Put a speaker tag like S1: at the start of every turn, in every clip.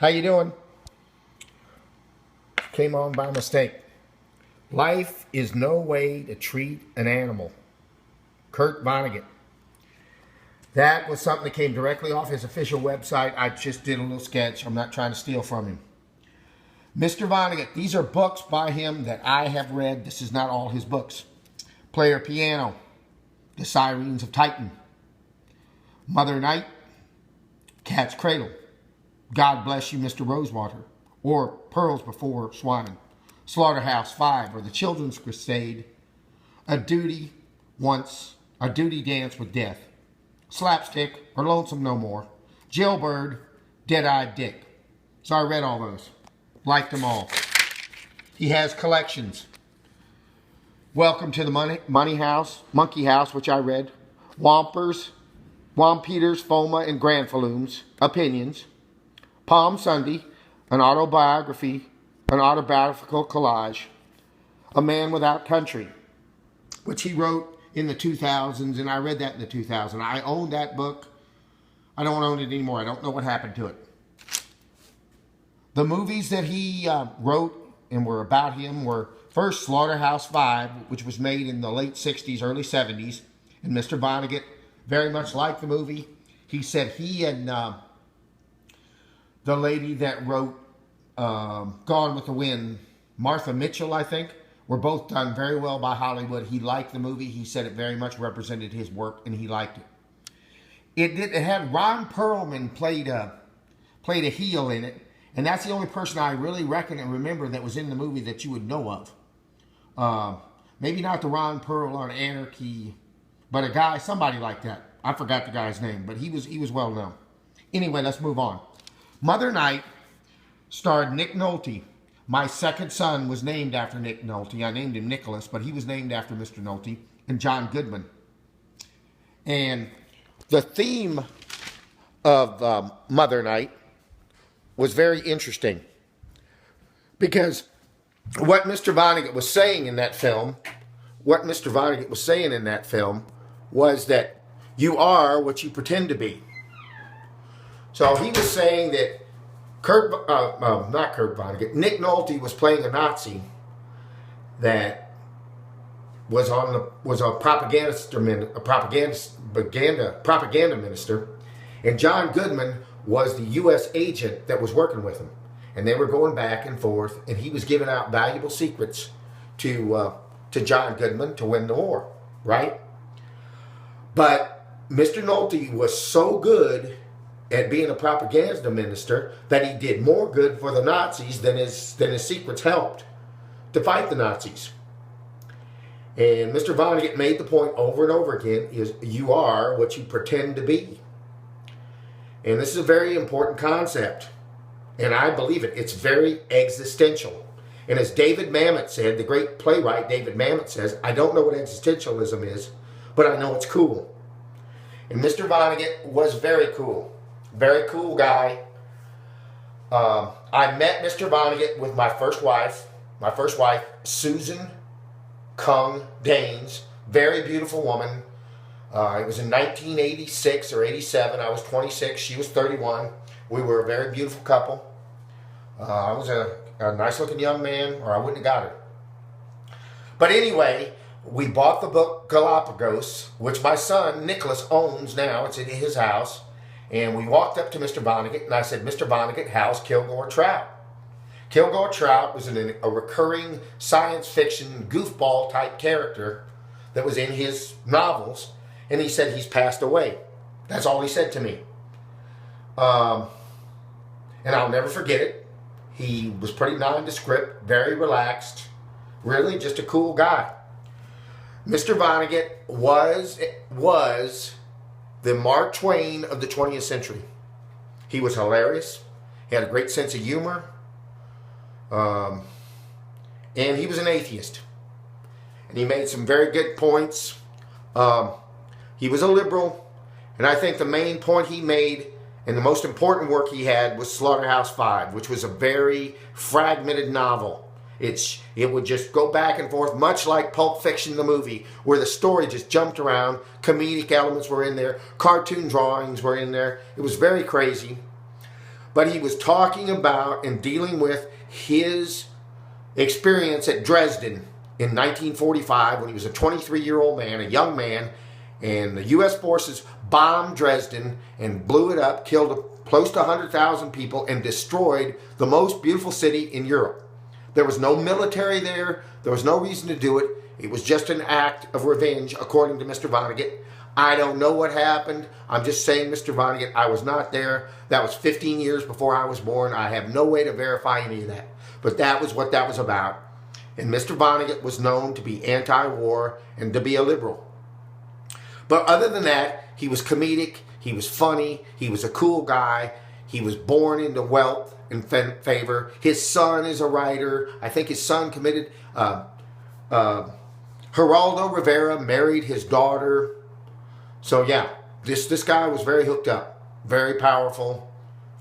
S1: How you doing? Came on by mistake. Life is no way to treat an animal. Kurt Vonnegut. That was something that came directly off his official website. I just did a little sketch. I'm not trying to steal from him. Mr. Vonnegut, these are books by him that I have read. This is not all his books. Player Piano, The Sirens of Titan, Mother Night, Cat's Cradle, God Bless You, Mr. Rosewater, or Pearls Before Swine, Slaughterhouse-Five, or The Children's Crusade, A Duty Dance with Death, Slapstick, or Lonesome No More, Jailbird, Dead-Eyed Dick. So I read all those. Liked them all. He has collections. Welcome to the Monkey House, which I read. Wampers, Wampeters, Foma, and Granfalloons, Opinions. Palm Sunday, an autobiographical collage. A Man Without Country, which he wrote in the 2000s, and I read that in the 2000s. I own that book. I don't own it anymore. I don't know what happened to it. The movies that he wrote and were about him were first Slaughterhouse-Five, which was made in the late 60s, early 70s. And Mr. Vonnegut very much liked the movie. He said he and the lady that wrote Gone with the Wind, Martha Mitchell, I think, were both done very well by Hollywood. He liked the movie. He said it very much represented his work, and he liked it. It had Ron Perlman played a heel in it, and that's the only person I really reckon and remember that was in the movie that you would know of. Maybe not the Ron Perl on Anarchy, but a guy, somebody like that. I forgot the guy's name, but he was well known. Anyway, let's move on. Mother Night starred Nick Nolte. My second son was named after Nick Nolte. I named him Nicholas, but he was named after Mr. Nolte, and John Goodman. And the theme of Mother Night was very interesting because what Mr. Vonnegut was saying in that film, was that you are what you pretend to be. So he was saying that Nick Nolte was playing a Nazi that was a propaganda minister, and John Goodman was the U.S. agent that was working with him, and they were going back and forth, and he was giving out valuable secrets to John Goodman to win the war, right? But Mr. Nolte was so good at being a propaganda minister that he did more good for the Nazis than his secrets helped to fight the Nazis. And Mr. Vonnegut made the point over and over again, is you are what you pretend to be. And this is a very important concept. And I believe it. It's very existential. And as David Mamet said, the great playwright David Mamet says, I don't know what existentialism is, but I know it's cool. And Mr. Vonnegut was very cool. Very cool guy. I met Mr. Vonnegut with my first wife, Susan Kung Danes. Very beautiful woman. It was in 1986 or 87. I was 26. She was 31. We were a very beautiful couple. I was a nice-looking young man, or I wouldn't have got her. But anyway, we bought the book Galapagos, which my son, Nicholas, owns now. It's in his house. And we walked up to Mr. Vonnegut, and I said, Mr. Vonnegut, how's Kilgore Trout? Kilgore Trout was a recurring science fiction goofball-type character that was in his novels. And he said he's passed away. That's all he said to me. And I'll never forget it. He was pretty nondescript, very relaxed, really just a cool guy. Mr. Vonnegut was the Mark Twain of the 20th century. He was hilarious. He had a great sense of humor. And he was an atheist. And he made some very good points. He was a liberal. And I think the main point he made and the most important work he had was Slaughterhouse-Five, which was a very fragmented novel. It would just go back and forth, much like Pulp Fiction, the movie, where the story just jumped around. Comedic elements were in there. Cartoon drawings were in there. It was very crazy. but he was talking about and dealing with his experience at Dresden in 1945 when he was a 23-year-old man, a young man, and the U.S. forces bombed Dresden and blew it up, killed close to 100,000 people, and destroyed the most beautiful city in Europe. There was no military there. There was no reason to do it. It was just an act of revenge, according to Mr. Vonnegut. I don't know what happened. I'm just saying, Mr. Vonnegut, I was not there. That was 15 years before I was born. I have no way to verify any of that. But that was what that was about. And Mr. Vonnegut was known to be anti-war and to be a liberal. But other than that, he was comedic, he was funny, he was a cool guy, he was born into wealth and favor. His son is a writer. I think his son committed, Geraldo Rivera married his daughter. So yeah, this guy was very hooked up, very powerful,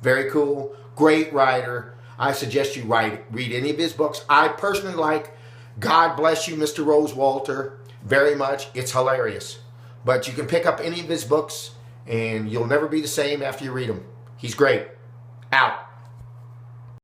S1: very cool, great writer. I suggest you read any of his books. I personally like God Bless You, Mr. Rosewalter, very much. It's hilarious. But you can pick up any of his books, and you'll never be the same after you read them. He's great.